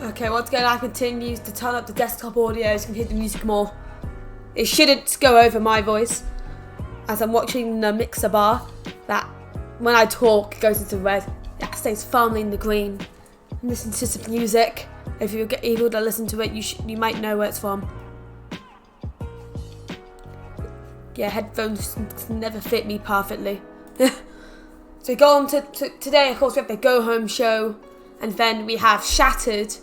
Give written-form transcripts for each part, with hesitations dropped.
Okay, once again I continue to turn up the desktop audio so you can hear the music more. It shouldn't go over my voice as I'm watching the mixer bar that when I talk it goes into red. That stays firmly in the green. And listen to some music. If you're able to listen to it, you might know where it's from. Yeah, headphones never fit me perfectly. So go on to today, of course, we have the Go Home show, and then we have Shattered.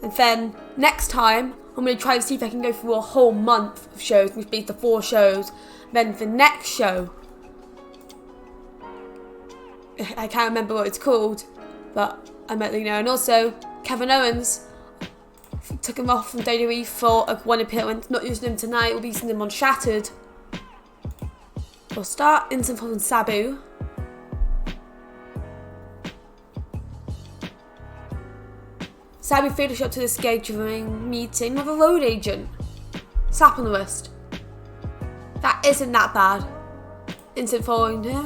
And then next time, I'm going to try to see if I can go through a whole month of shows, which means the 4 shows. Then the next show, I can't remember what it's called, but I might let you know. And also, Kevin Owens took him off from WWE for one appearance. Not using him tonight, we'll be using him on Shattered. We'll start in from Sabu. Sabu finished up to the scheduling meeting with a road agent. Slap on the wrist. That isn't that bad. Instant following there.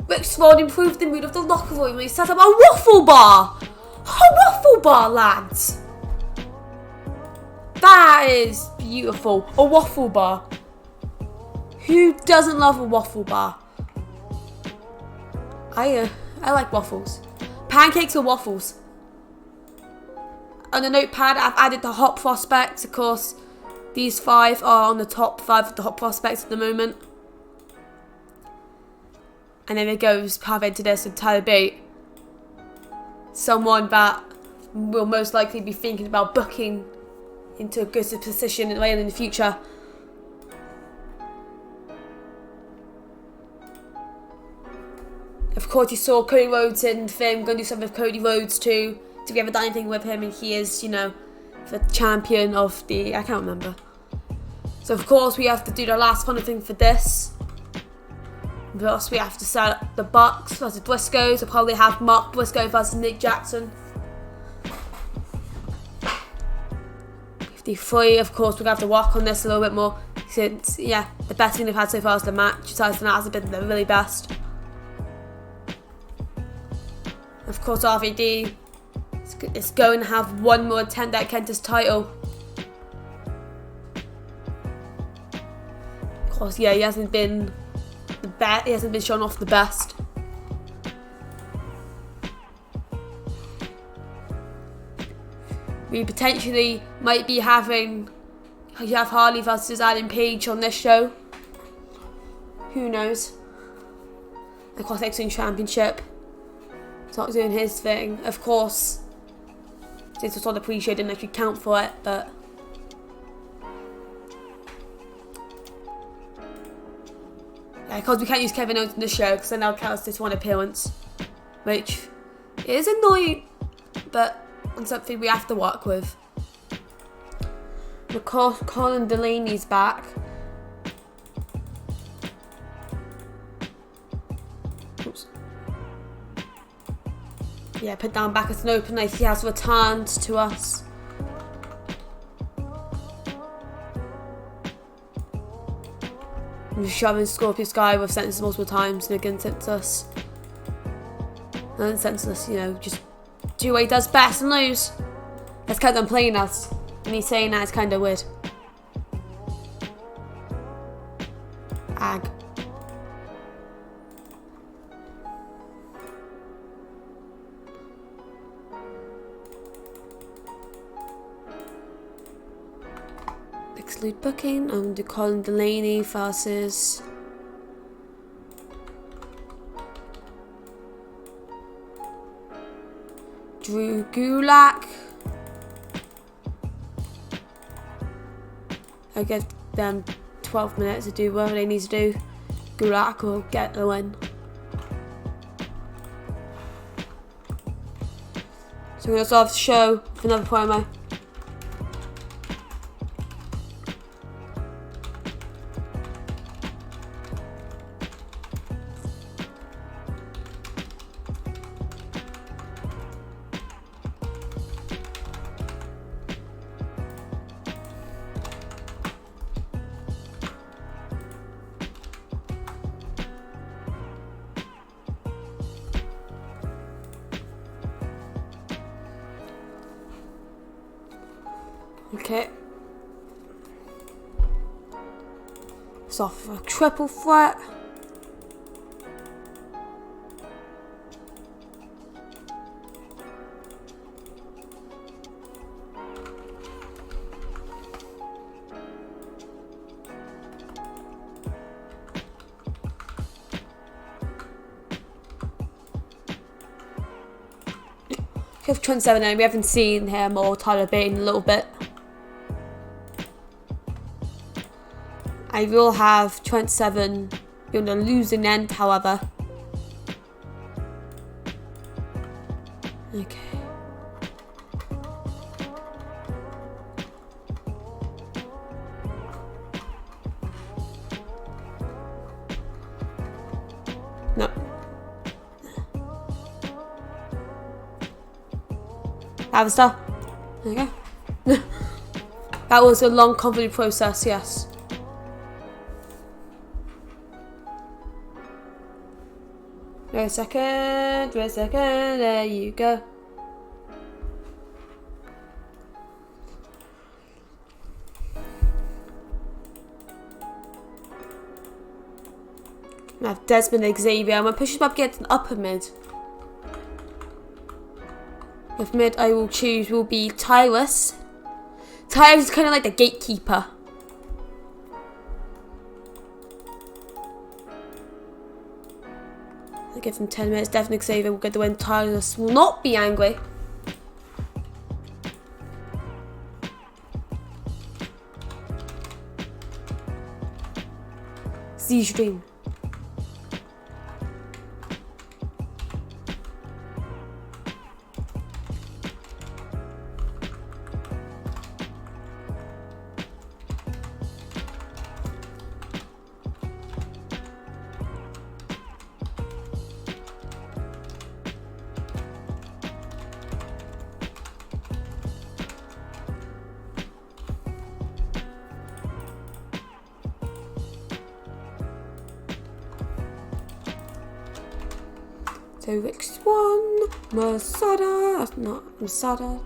Rick Swan improved the mood of the locker room when he set up a waffle bar. A waffle bar, lads. That is beautiful. A waffle bar. Who doesn't love a waffle bar? I like waffles. Pancakes or waffles? On the notepad, I've added the hot prospects. Of course, these 5 are on the top 5 of the hot prospects at the moment. And then it goes half into this entire debate. Someone that will most likely be thinking about booking into a good position later in the future. Of course, you saw Cody Rhodes in the film. Going to do something with Cody Rhodes too. So we haven't done anything with him, and he is, the champion of the... I can't remember. So of course, we have to do the last fun thing for this. Plus, we have to set up the Bucks versus Briscoes. We'll probably have Mark Briscoe versus Nick Jackson. 53, of course, we're going to have to work on this a little bit more. Since, the best thing they've had so far is the match. Besides that, hasn't been the really best. Of course, RVD is going to have one more attempt at Kenta's title. Of course, he hasn't been the best. He hasn't been shown off the best. We potentially might be having Jeff Hardy versus Adam Page on this show. Who knows? Of course, X-Wing Championship. Not doing his thing. Of course, this was not appreciated and I could count for it, but because we can't use Kevin Owens in the show because then that'll count as this one appearance, which is annoying, but it's something we have to work with. Colin Delaney's back. Oops. Yeah, put down back as an open knife. He has returned to us. And shoving Scorpio Sky with sentences multiple times and again senseless. And senseless, just do what he does best and lose. That's kind of playing us. And he's saying that it's kind of weird. Ag. Exclude booking. I'm do Colin Delaney versus Drew Gulak. I give them 12 minutes to do whatever they need to do. Gulak will get the win. So we're going to start the show with another promo. Okay. It's off a triple threat. We have 27 and we haven't seen him or Tyler Bate in a little bit. I will have 27 on the losing end, however. Okay. No. Avatar. There you go. That was a long, convoluted process, yes. Wait a second, there you go. I have Desmond and Xavier. I'm going to push him up against an upper mid. With mid, I will choose will be Tyrus. Tyrus is kind of like the gatekeeper. I'll give him 10 minutes. Definitely Xavier will get the win. Tyrus will not be angry. Z-Stream. So next one, Masada. That's not Masada.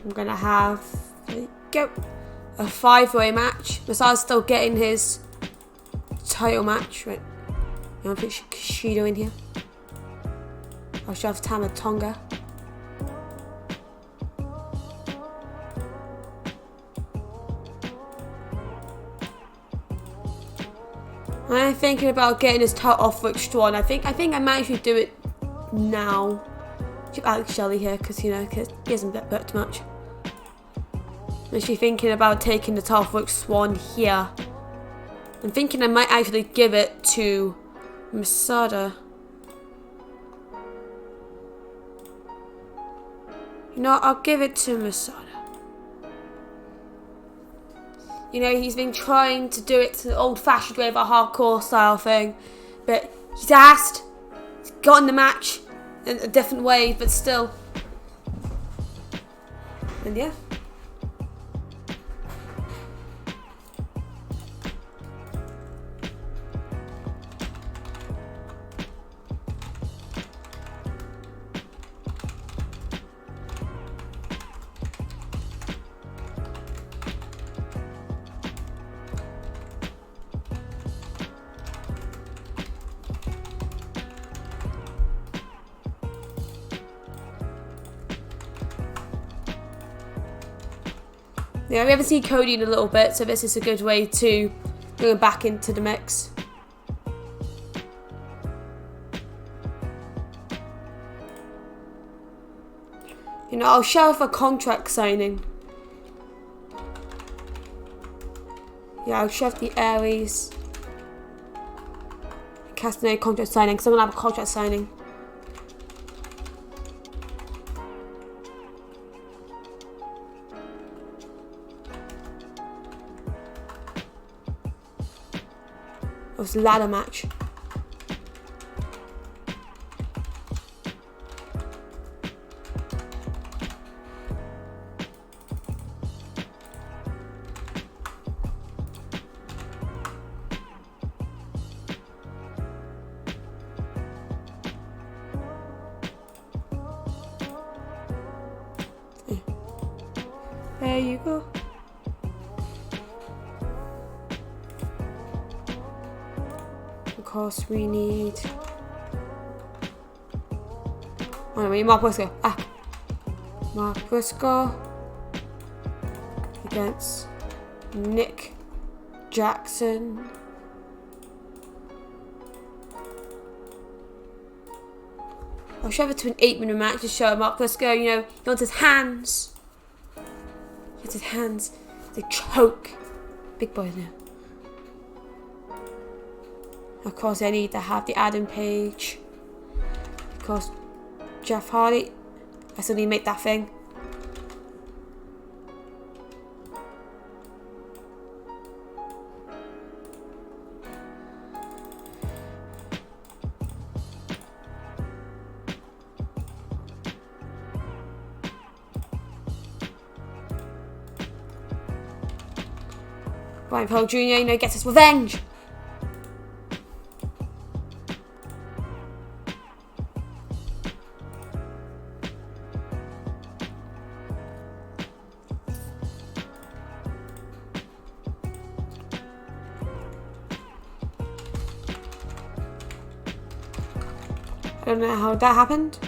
I'm gonna have, there you go, a 5-way match. Masada's still getting his title match. Right, I'm gonna put Kishido in here. I should have Tama Tonga. I'm thinking about getting his title off Rick Strawn. I think I might actually do it now. Keep Alex Shelley here because he hasn't booked much. I'm actually thinking about taking the title off Rick Swan here. I'm thinking I might actually give it to Masada. You know, I'll give it to Masada. You know, he's been trying to do it the old-fashioned way of a hardcore style thing, but he's asked, he's gotten the match in a different way, but still. And yeah. Yeah, we haven't seen Cody in a little bit, so this is a good way to bring him back into the mix. You know, I'll show for contract signing. Yeah, I'll shove the Aries. Castanet contract signing, because I'm going to have a contract signing. It was a ladder match. There you go. Of course, we need. Oh no, we need Mark Briscoe. Mark Briscoe against Nick Jackson. I'll shove it to an 8-minute match to show Mark Briscoe, you know, he wants his hands. He wants his hands to choke. Big boy now. Of course, I need to have the Adam Page. Of course, Jeff Hardy. I still need to make that thing. Brian Pole Jr., you know, gets his revenge. I don't know how that happened.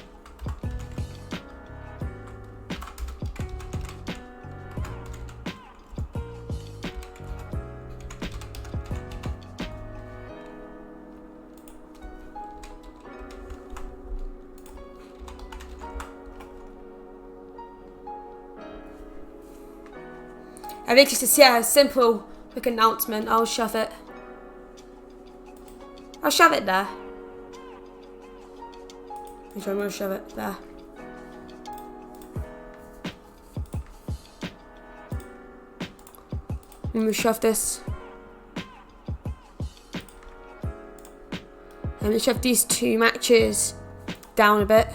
I think it's just, yeah, a simple, quick announcement. I'll shove it. I'll shove it there. I'm going to shove it there. I'm going to shove this. I'm going to shove these two matches down a bit.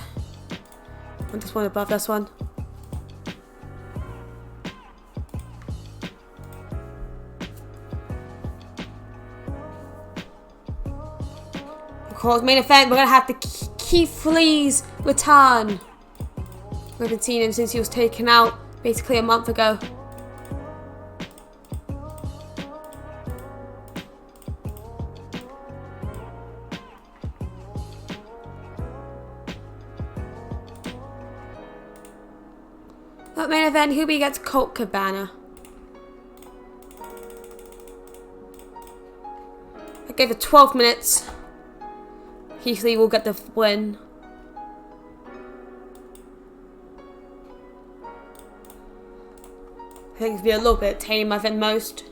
And this one above this one. Of course, main event, we're going to have the Keith Lee's return. We haven't seen him since he was taken out basically a month ago. That main event, who gets Colt Cabana? I gave it 12 minutes. Keith Lee will get the win. I think it'll be a little bit tamer than most.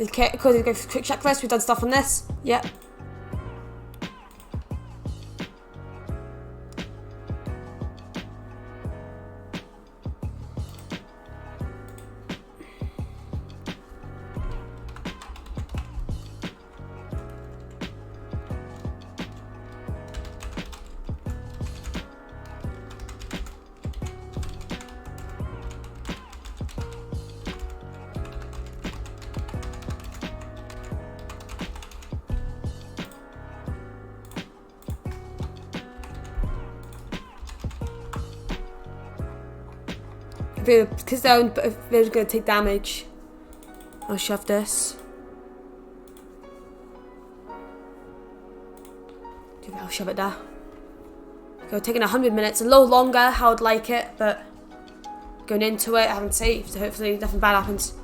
Okay, because we go for a quick checklist, we've done stuff on this. Yep. Because they're going to take damage. I'll shove this. I'll shove it there. Go taking 100 minutes, a little longer how I'd like it, but going into it, I haven't saved, so hopefully nothing bad happens.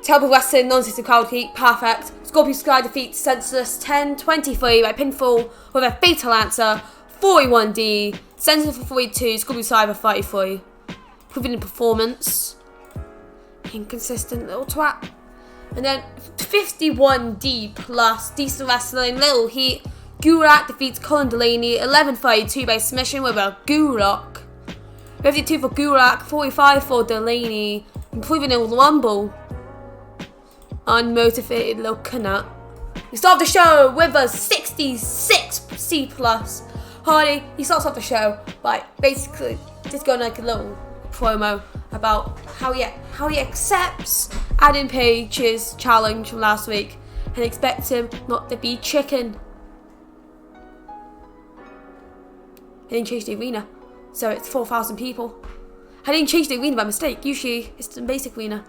Terrible wrestling, non-system crowd heat, perfect. Scorpio Sky defeats Senseless 10-23 by pinfall with a fatal answer. 41D, Senseless for 42, Scorpio Sky for 33. Improving the performance. Inconsistent little twat. And then 51D plus decent wrestling, little heat. Gulak defeats Colin Delaney 11-32 by submission with a Gulak. 52 for Gulak, 45 for Delaney. Improving in the Rumble. unmotivated little cunt. We start the show with a 66 C+. Hardy, he starts off the show by basically just going like a little promo about how he accepts Adam Page's challenge from last week and expects him not to be chicken. I didn't change the arena, so it's 4,000 people. I didn't change the arena by mistake. Usually it's the basic arena.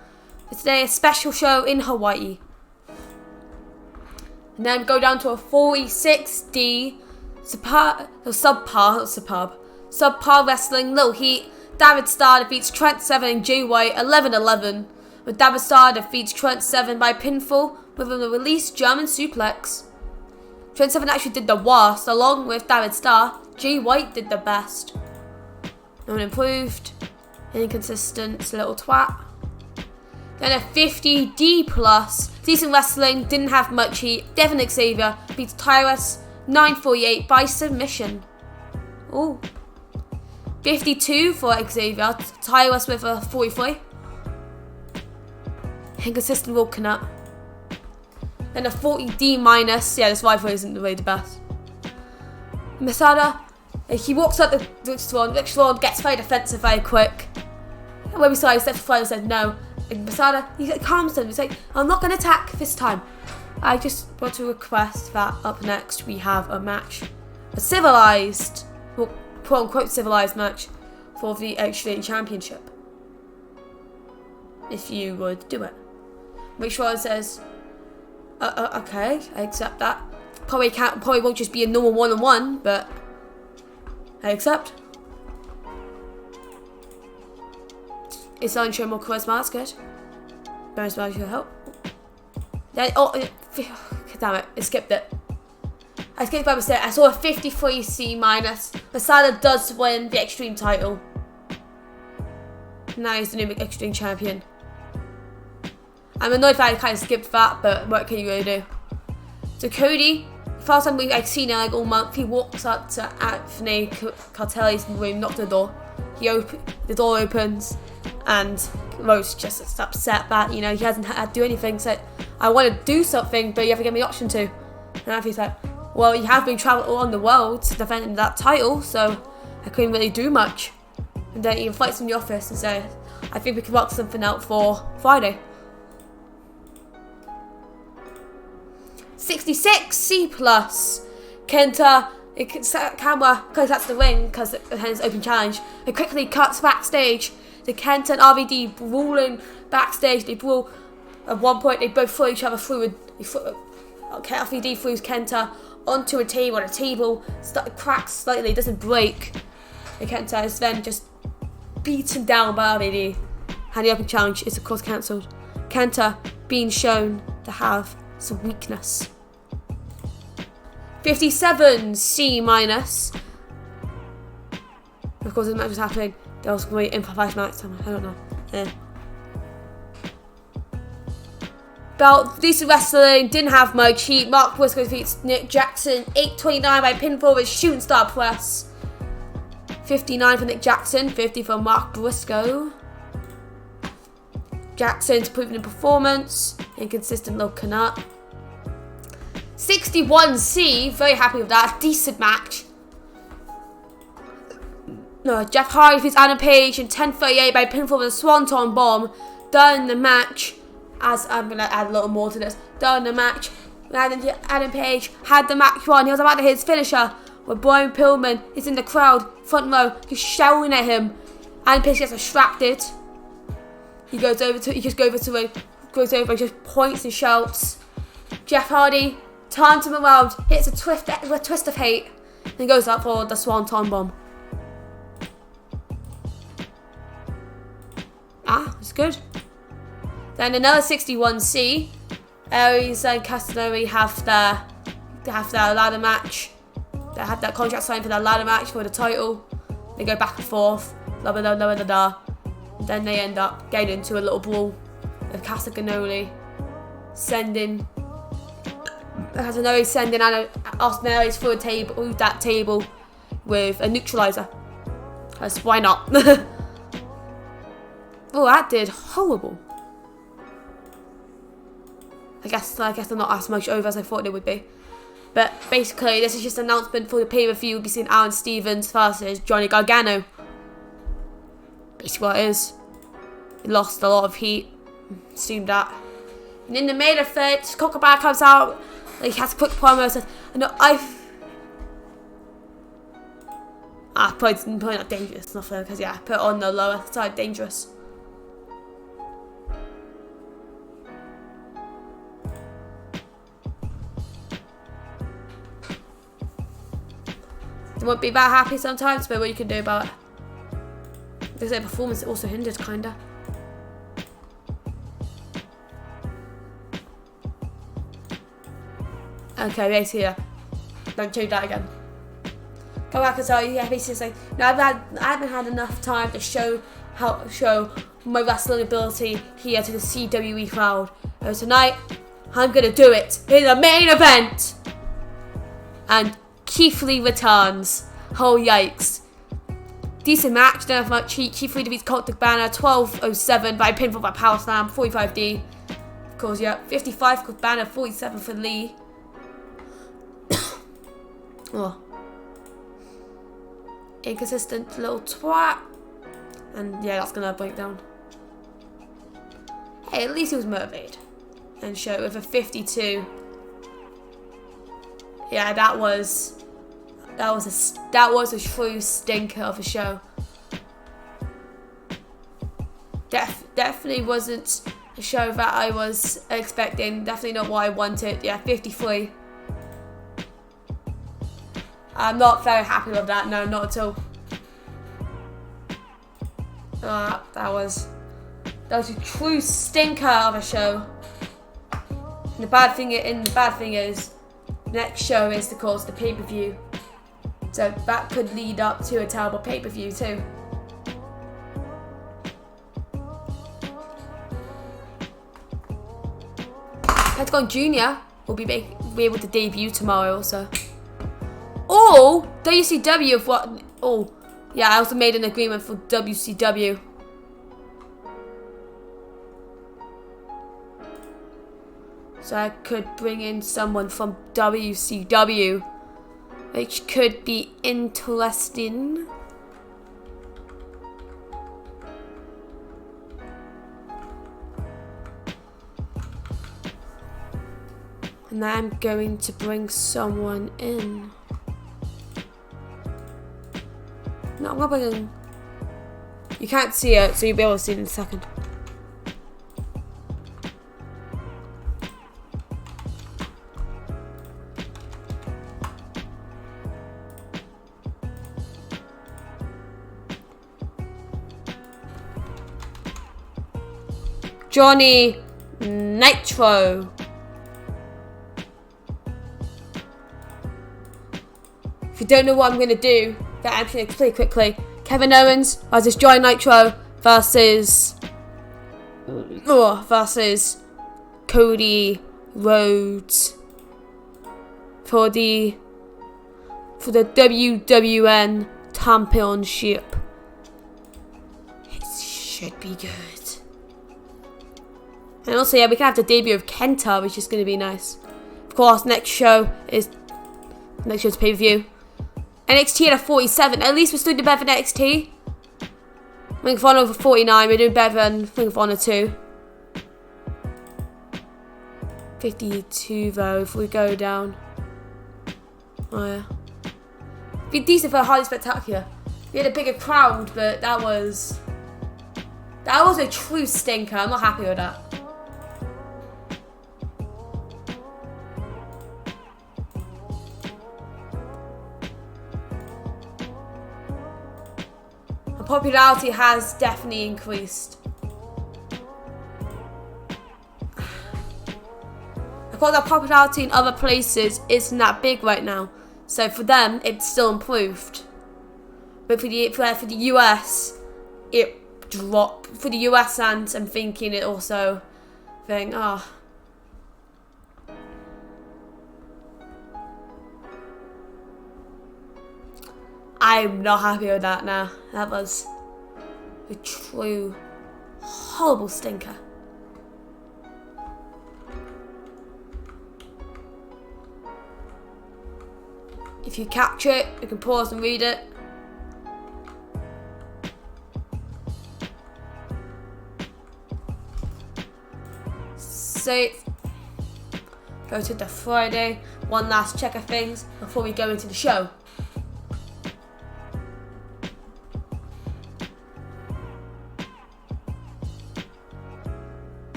But today a special show in Hawaii. And then go down to a 46D subpar wrestling little heat. David Starr defeats Trent Seven and Jay White 11-11. With David Starr defeats Trent Seven by pinfall with a released German suplex. Trent Seven actually did the worst, along with David Starr. Jay White did the best. No one improved. Inconsistent little twat. Then a 50D+. Decent wrestling, didn't have much heat. Devin Xavier beats Tyrus 948 by submission. Ooh. 52 for Xavier. Tyrus with a 43. Inconsistent walking up. Then a 40D-. Yeah, this rifle isn't really the best. Masada, he walks up the Rich Swan. Rich Swan gets very defensive very quick. And when we saw, he stepped forward and said no. And Masada, he calms him. He's like, I'm not going to attack this time. I just want to request that up next we have a match. A civilized, well, quote-unquote civilized match for the Extreme Championship. If you would do it. Rich Swan says, okay, I accept that. Probably won't just be a normal one-on-one, but I accept. It's on show more charisma, that's good. Bonus value will help. Then, damn it, I skipped it. I skipped by mistake. I saw a 53C-. Masada does win the Extreme title. Now he's the new Extreme Champion. I'm annoyed that I kind of skipped that, but what can you really do? So Cody, first time I've seen him like all month, he walks up to Anthony Cartelli's room, knocks on the door. The door opens, and Rose just upset that, he hasn't had to do anything. So I want to do something, but you haven't given me the option to. And Anthony's like, well, you have been traveling all around the world defending that title, so I couldn't really do much. And then he invites him in the office and says, I think we can work something out for Friday. 66C+. Kenta, camera goes out to the ring because it has open challenge. It quickly cuts backstage. The Kenta and RVD brawling backstage. They brawl. At one point, they both throw each other through. RVD throws Kenta onto a table. And the table cracks slightly. It doesn't break. And Kenta is then just beaten down by RVD. And the open challenge is of course cancelled. Kenta being shown to have some weakness. 57C-. Of course, the match was happening. There was going to be improvised match somewhere. I don't know. Belt, decent wrestling, didn't have much heat. Mark Briscoe defeats Nick Jackson 8:29 by pinfall with shooting star press. 59 for Nick Jackson, 50 for Mark Briscoe. Jackson's improving in performance. Inconsistent little Canuck. 61C, very happy with that. Decent match. No, Jeff Hardy defeats Adam Page in 10:38 by pinfall with a swanton bomb. Done the match. As I'm going to add a little more to this. Done the match. Adam Page had the match won. He was about to hit his finisher. Where Brian Pillman is in the crowd, front row, just shouting at him. Adam Page gets distracted. He goes over and just points and shouts. Jeff Hardy turns him around, hits a twist of hate, and goes up for the swanton bomb. It's good. Then another 61C. Aries and Castanari have their ladder match. They have that contract signed for their ladder match for the title. They go back and forth. Blah blah blah blah blah blah. Then they end up getting into a little brawl with Castagnoli sending Austin Aries through that table with a neutralizer. Because why not? Oh, that did horrible. I guess they're not as much over as I thought they would be. But basically, this is just an announcement for the pay-per-view. We'll be seeing Aaron Stevens versus Johnny Gargano. Basically what it is. He lost a lot of heat. Assumed that. And in the main event, Cockabad comes out. He has a quick promo. Says, probably not dangerous, nothing, because yeah, put it on the lower side, dangerous. They won't be that happy sometimes, but what you can do about it. Because their performance also hindered, kinda. Okay, basically, yeah. Don't change that again. Come back and tell you, yeah, basically say, no, I haven't had enough time to show my wrestling ability here to the CWE crowd. So tonight, I'm gonna do it in the main event. And Keith Lee returns. Oh yikes! Decent match. Don't have much. Keith Lee defeats Colt Cabana 12:07 by pinfall by power slam. 45D. Of course, yeah. 55 for Cabana, 47 for Lee. Oh. Inconsistent little twat. And yeah, that's gonna break down. Hey, at least he was motivated. And show with a 52. Yeah, that was a true stinker of a show. Definitely wasn't a show that I was expecting. Definitely not what I wanted. Yeah, 53. I'm not very happy with that. No, not at all. That was a true stinker of a show. And the bad thing is, next show is of course the pay-per-view. So that could lead up to a terrible pay-per-view too. Pentagon Jr. will be able to debut tomorrow also. Oh, WCW of what? Oh, yeah, I also made an agreement for WCW. So I could bring in someone from WCW, which could be interesting. And I'm going to bring someone in. No, I'm not bringing. You can't see it, so you'll be able to see it in a second. Johnny Nitro. If you don't know what I'm going to do, that I'm going to explain quickly. Kevin Owens versus Johnny Nitro versus Cody Rhodes for the WWN Championship. It should be good. And also, yeah, we can have the debut of Kenta, which is going to be nice. Of course, next show's pay-per-view. NXT at a 47. At least we're still doing better than NXT. Ring of Honor over 49. We're doing better than Ring of Honor 2. 52 though, if we go down. Oh yeah. Be decent for a highly spectacular. We had a bigger crowd, but that was a true stinker. I'm not happy with that. Popularity has definitely increased. Of course, our popularity in other places isn't that big right now, so for them it's still improved. But for the US, it dropped. For the US, and I'm thinking it also, I'm not happy with that now. That was a true horrible stinker. If you capture it, you can pause and read it. Save. Go to the Friday. One last check of things before we go into the show.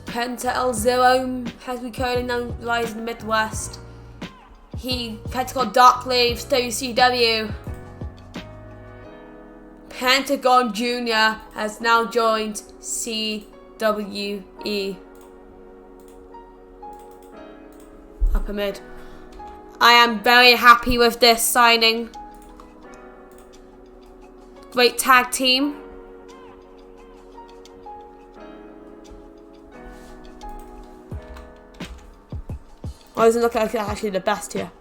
Penta-L-Zero has been currently known lies in the Midwest. He Pentagon Dark Leaves WCW. Pentagon Jr. has now joined CWE. Upper mid. I am very happy with this signing. Great tag team. Oh, doesn't look like it's actually the best here.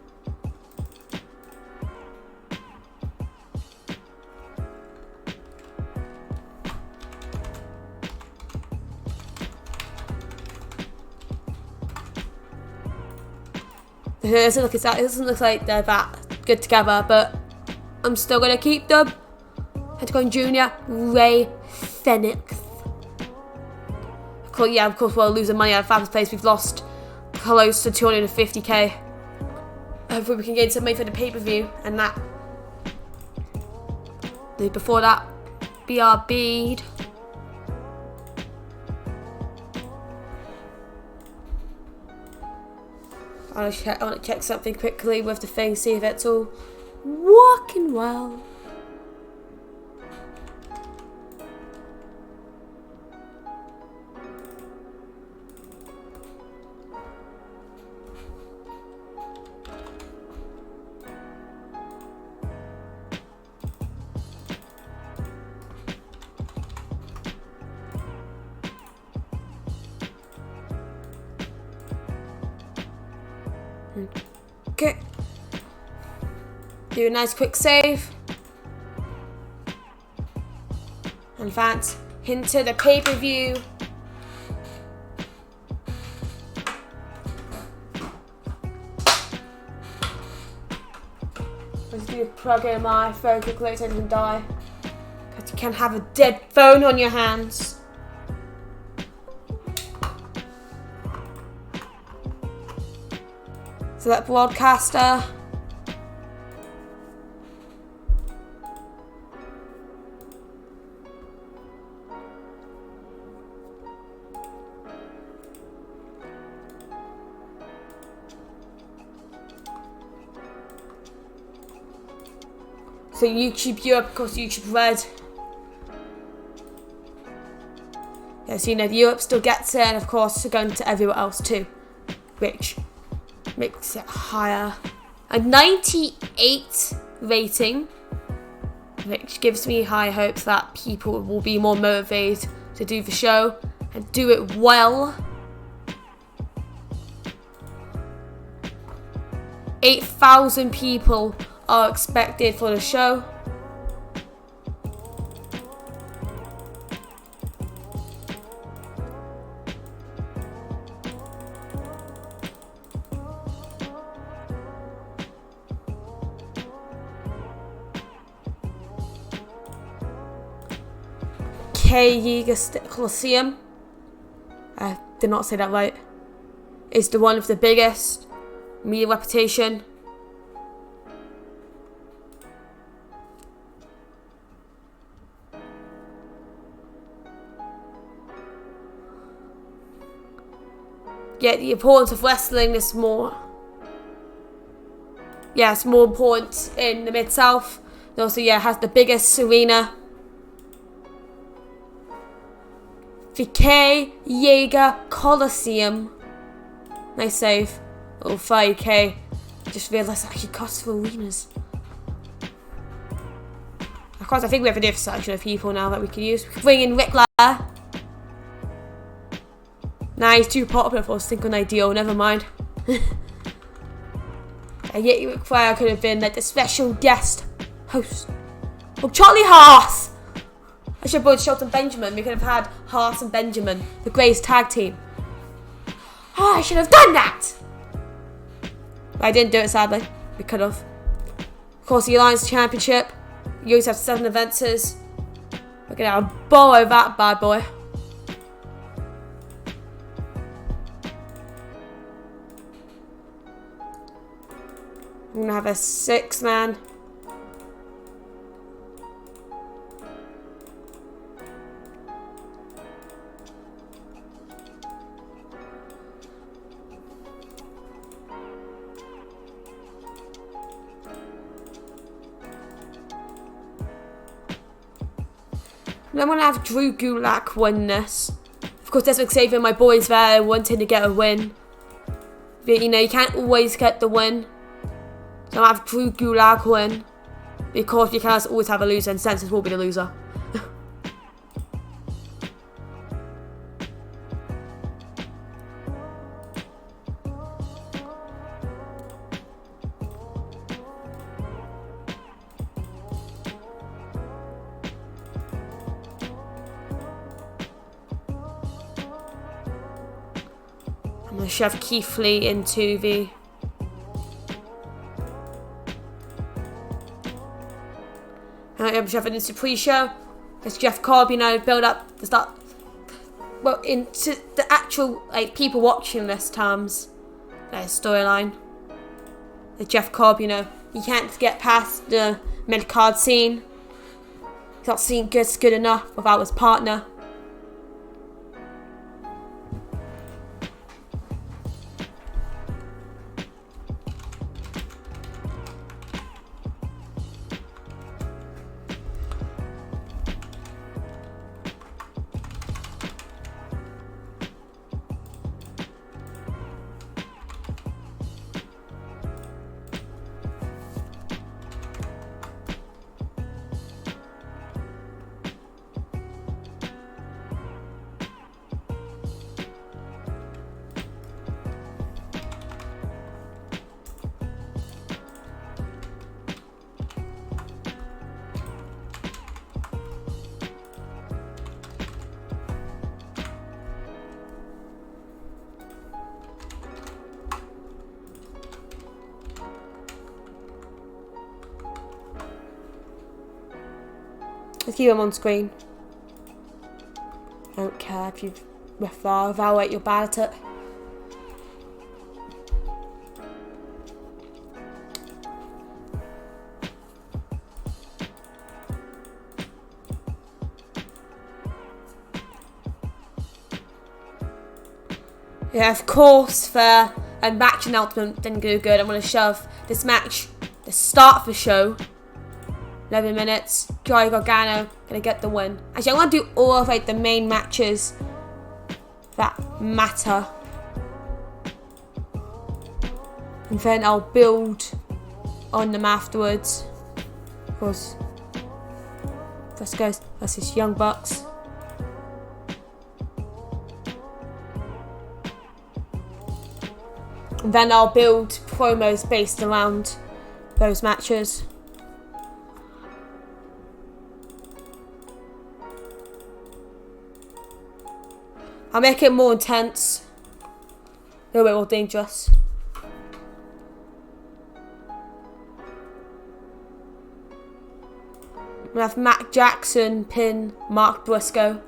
It doesn't look like they're that good together, but I'm still gonna keep them. Pentagon Jr. Ray Phoenix. Yeah, of course we're losing money out of Fab's place. We've lost close to 250k. Hopefully we can gain some money for the pay-per-view and that. Before that, BRB. I want to check something quickly with the thing, see if it's all working well. Okay. Do a nice quick save. And advance into the pay-per-view. Let's do a plug in my phone quickly so it doesn't die. Because you can't have a dead phone on your hands. So that broadcaster. So YouTube Europe, of course YouTube Red. Yeah, so you know Europe still gets it, and of course going to everywhere else too, which makes it higher. A 98 rating, which gives me high hopes that people will be more motivated to do the show and do it well. 8,000 people are expected for the show. Coliseum, I did not say that right, is the one with the biggest media reputation. Yeah, the importance of wrestling is more. Yeah, it's more important in the Mid-South. It also, yeah, has the biggest arena. The K. Jaeger Coliseum. Nice save. Little 5k. Just realised it actually costs for arenas. Of course, I think we have a different selection of people now that we can use. We can bring in Rick Lair. Nah, he's too popular for a single ideal. Never mind. where I could have been like the special guest host. Oh, Charlie Haas! I should have brought Shelton Benjamin. We could have had Haas and Benjamin, the greatest tag team. Oh, I should have done that! But I didn't do it, sadly. We could have. Of course, the Alliance Championship. You always have 7 events. We're going to borrow that bad boy. I'm going to have a 6-man. I'm going to have Drew Gulak win this. Of course, Desmond Xavier, my boys there, wanting to get a win. But, you know, you can't always get the win. So I'm going to have Drew Gulak win. Because you can't always have a loser, and Census will be the loser. I'm going to shove Keith Lee into the... I'm shoving into pre-show. It's Jeff Cobb, you know, build up the start. Well, into the actual like people watching this times storyline. The Jeff Cobb, you know, he can't get past the mid-card scene. He's not seen good enough without his partner. Let's keep him on screen. I don't care if you evaluate your bad at it. Yeah, of course, for a match announcement didn't go good. I'm going to shove this match, the start of the show. 11 minutes. Joey Gargano gonna get the win. Actually, I want to do all of like the main matches that matter, and then I'll build on them afterwards. Of course, first goes versus Young Bucks. And then I'll build promos based around those matches. I'll make it more intense, a little bit more dangerous. I'm going to have Matt Jackson pin Mark Briscoe.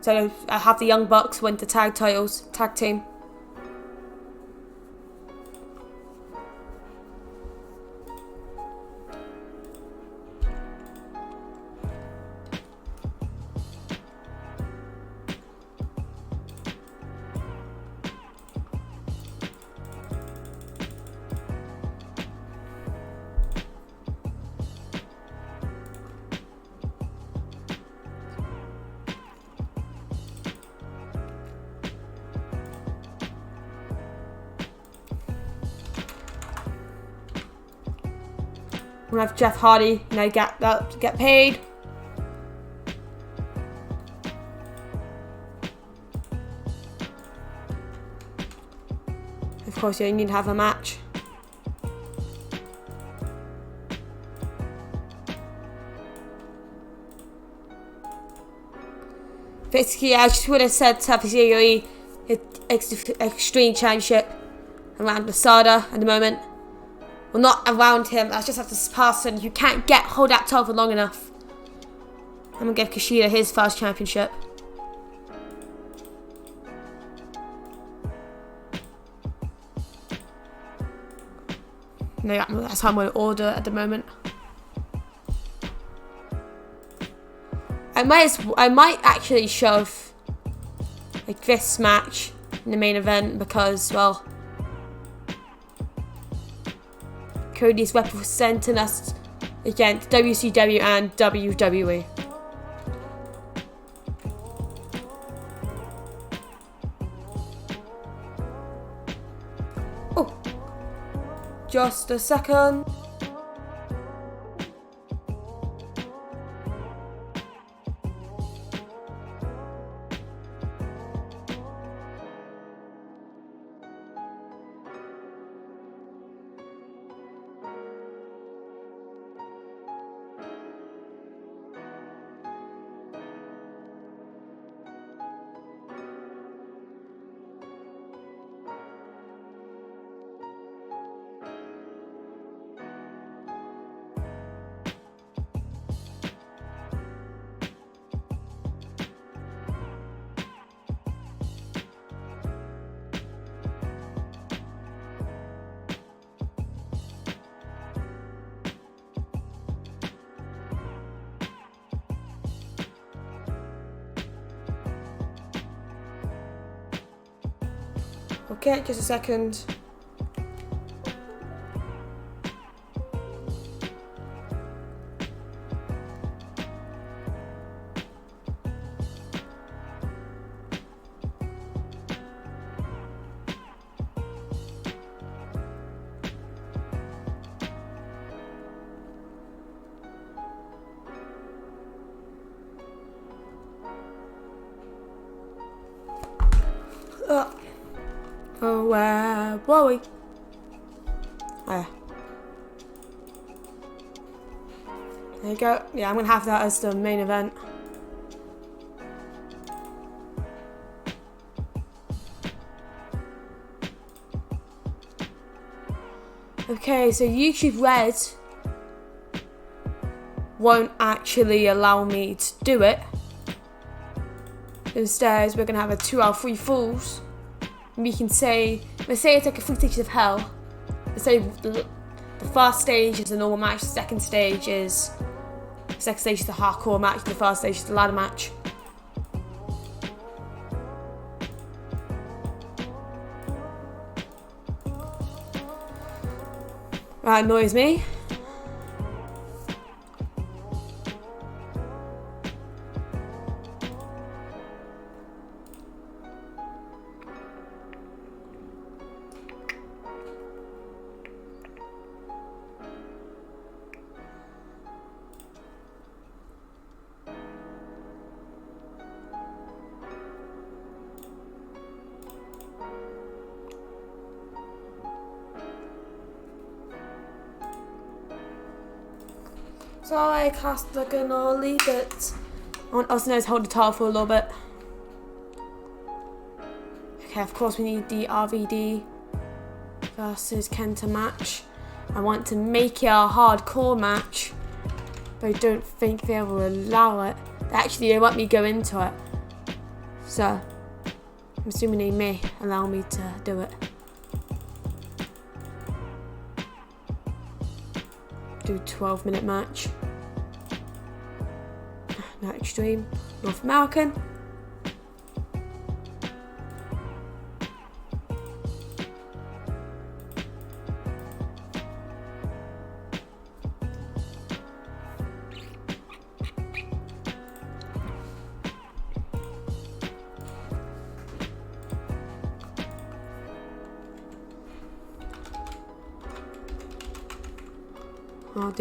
So I have the Young Bucks win the tag titles, tag team. I'm gonna have Jeff Hardy, you know, get paid. Of course, you need to have a match. basically, I just would have set up a Extreme Championship around Masada at the moment. Well, not around him. I just have this person who can't hold that title for long enough. I'm gonna give Kushida his first championship. No, that's how I'm going to order at the moment. I might actually shove like this match in the main event because, well, Cody's representing us against WCW and WWE. Oh, just a second. Okay, just a second. Oh, where were we? Oh, there you go. Yeah, I'm going to have that as the main event. Okay, so YouTube Red won't actually allow me to do it. Instead, we're going to have a 2 out of 3 falls. We can say, let's say it's like a 3 stages of hell. Let's say the first stage is a normal match, the second stage is the hardcore match, the first stage is the ladder match. That annoys me. So I cast the cannoli, but I want us to hold the title for a little bit. Okay, of course we need the RVD versus Kenta match. I want to make it a hardcore match, but I don't think they will allow it. Actually, they want me to go into it. So, I'm assuming they may allow me to do it. Do 12-minute match. Not Extreme. North American. I'll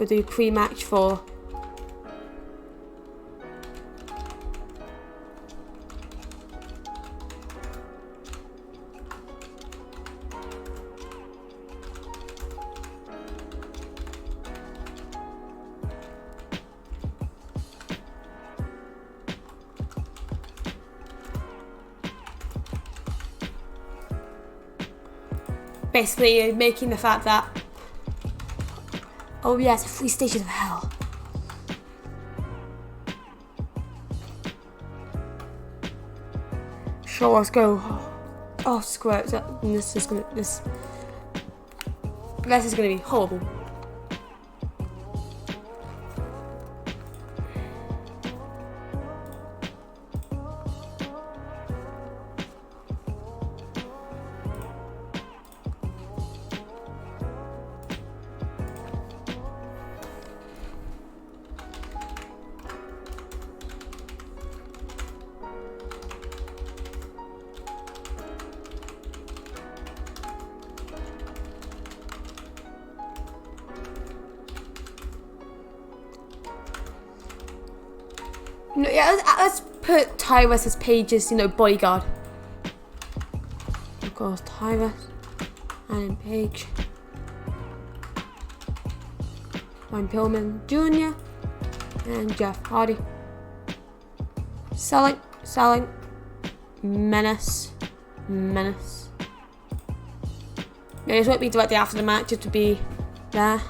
do pre-match for basically making the fact that, oh yes, 3 stages of hell. Sure, let's go. Oh, screw it. This is gonna be horrible. No, yeah, let's put Tyrus as Paige's, bodyguard. Of course, Tyrus and Paige. Ryan Pillman Jr. and Jeff Hardy. Selling. Menace. Yeah, this won't be directly after the match, just to be there.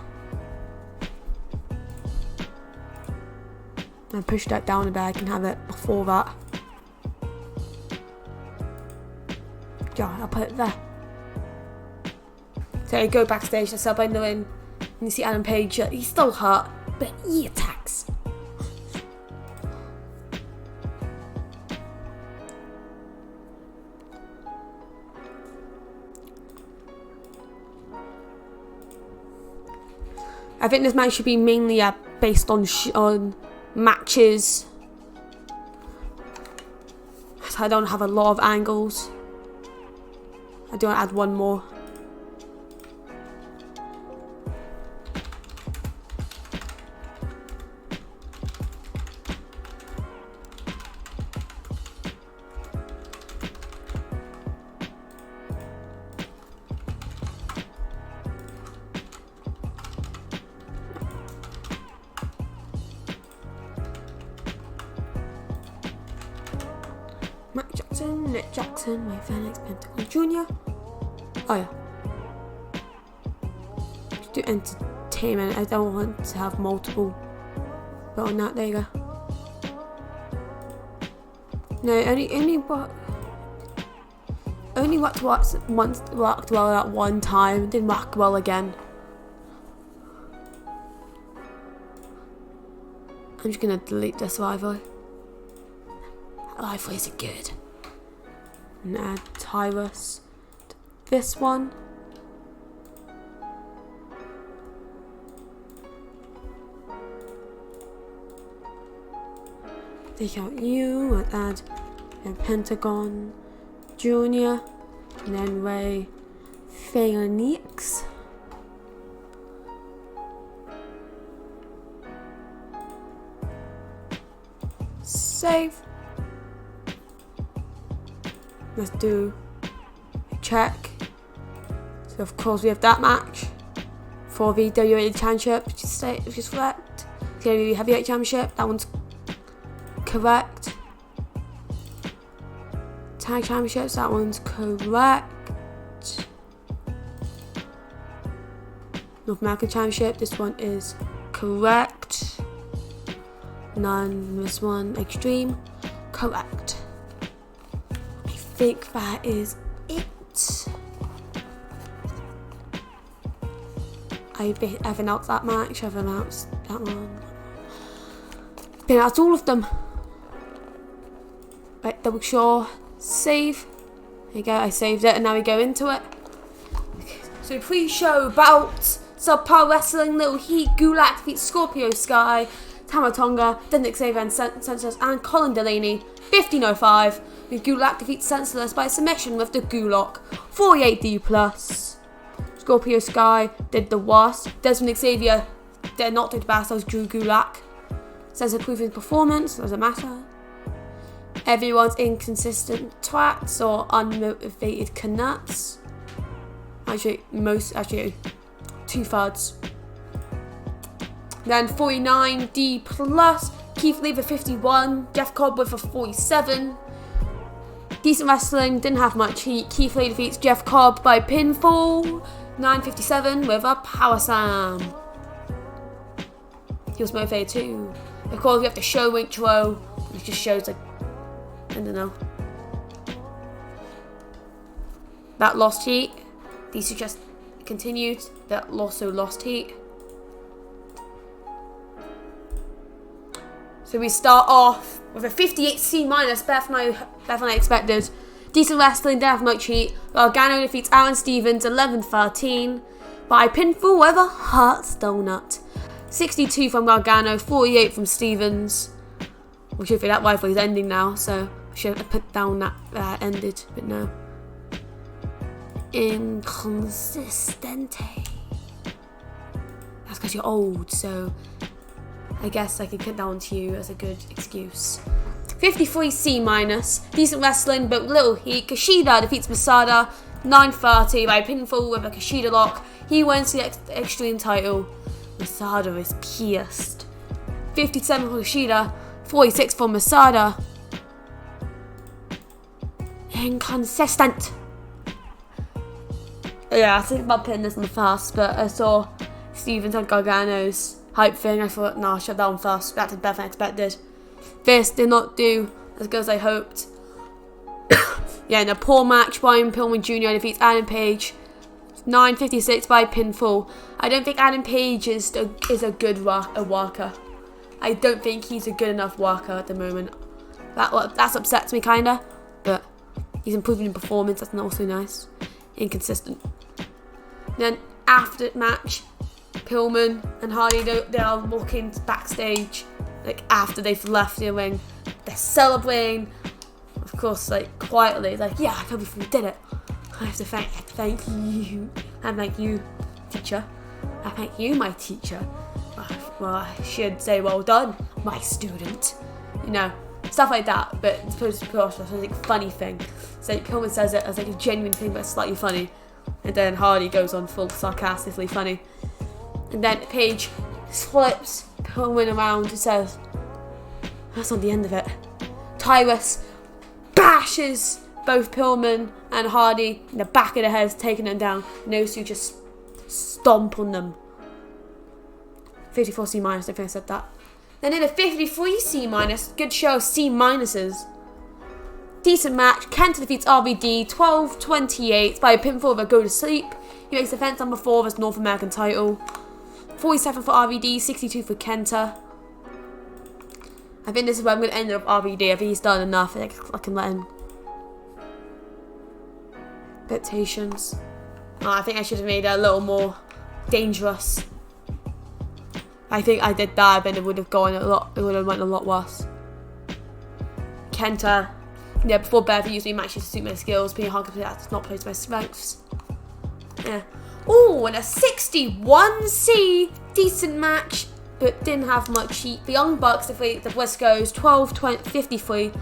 I push that down a bit, I can have it before that. Yeah, I'll put it there. So I go backstage, I start by knowing, and you see Adam Page, he's still hurt, but he attacks. I think this match should be mainly based on matches. So I don't have a lot of angles. I do want to add one more. Nick Jackson, my Phoenix Pentagon Jr. Oh yeah. Just do entertainment. I don't want to have multiple. But on that, there you go. No, only worked well at one time. Didn't work well again. I'm just gonna delete this rivalry. Life is good. And add Tyrus to this one. Take out you and add a Pentagon Jr. And then Ray Phoenix. Save. Let's do a check. So of course we have that match for the WWE Championship, which is correct. The WWE Heavyweight Championship, that one's correct. Tag Championships, that one's correct. North American Championship, this one is correct. None, this one Extreme, correct. I think that is it. I've announced that match, I've announced that one. Been announced all of them. Right, double sure, save. There you go, I saved it and now we go into it. Okay, so pre-show bout, Subpar Wrestling, Little Heat, Gulak defeats Scorpio Sky, Tamatonga, then Nick Xavier and Senseless, and Colin Delaney, 15:05. With Gulak defeats Senseless by submission with the Gulak, 48D+. Scorpio Sky did the worst. Desmond Xavier did not do the best. That was Drew Gulak. Says improving performance, doesn't matter. Everyone's inconsistent twats or unmotivated canuts. Actually, 2/3. Then 49D+. Keith Lee for 51. Jeff Cobb with a 47. Decent wrestling, didn't have much heat. Keith Lee defeats Jeff Cobb by pinfall. 9:57 with a power slam. He was motivated too. Of course, we have the show intro, which just shows like, I don't know. That lost heat. These two just continued. That also lost heat. So we start off with a 58 C-, better than I expected. Decent wrestling, didn't have much heat. Gargano defeats Aaron Stevens 11:13 by pinfall with a Hearts Donut. 62 from Gargano, 48 from Stevens. We should figure out why he's ending now, so I should have put down that ended, but no. Inconsistente. That's because you're old, so I guess I could put that on to you as a good excuse. 53 C-, decent wrestling but little heat. Kushida defeats Masada 9:30 by pinfall with a Kushida lock. He wins the Extreme title. Masada is pierced. 57 for Kushida, 46 for Masada. Inconsistent. Yeah, I was thinking about putting this on first, but I saw Stevens and Gargano's hype thing. I thought, no, I'll shut that one first. That did better than I expected. This did not do as good as I hoped. Yeah, in a poor match, Brian Pillman Jr. defeats Adam Page 9:56 by pinfall. I don't think Adam Page is a good worker. I don't think he's a good enough worker at the moment. That upsets me kinda, but he's improving in performance. That's also nice. Inconsistent. Then after match, Pillman and Hardy, they are walking backstage, like after they've left the ring. They're celebrating, of course, like quietly, like, yeah, I can't believe we did it. I have to thank you. And thank you, teacher. I thank you, my teacher. Well, I should say well done, my student. You know, stuff like that, but it's supposed to be a funny thing. So like, Pillman says it as like a genuine thing, but it's slightly funny. And then Hardy goes on full sarcastically funny. And then Page flips Pillman around and says, that's not the end of it. Tyrus bashes both Pillman and Hardy in the back of the heads, taking them down. And those two just stomp on them. 54 C-, I think I said that. Then in a 53 C-, good show of C-. Decent match. Kenta defeats RVD 12:28 by a pinfall of a go to sleep. He makes defense number 4 of his North American title. 47 for RVD, 62 for Kenta. I think this is where I'm going to end up with RVD. I think he's done enough. I can let him. Expectations. Oh, I think I should have made it a little more dangerous. I think I did bad, but it would have gone a lot. It would have went a lot worse. Kenta. Yeah, before Bev used me matches to suit my skills. Being hard to that's not plays my strengths. Yeah. Oh, and a 61 C, decent match, but didn't have much heat. The Young Bucks defeat the Briscoes 12:53.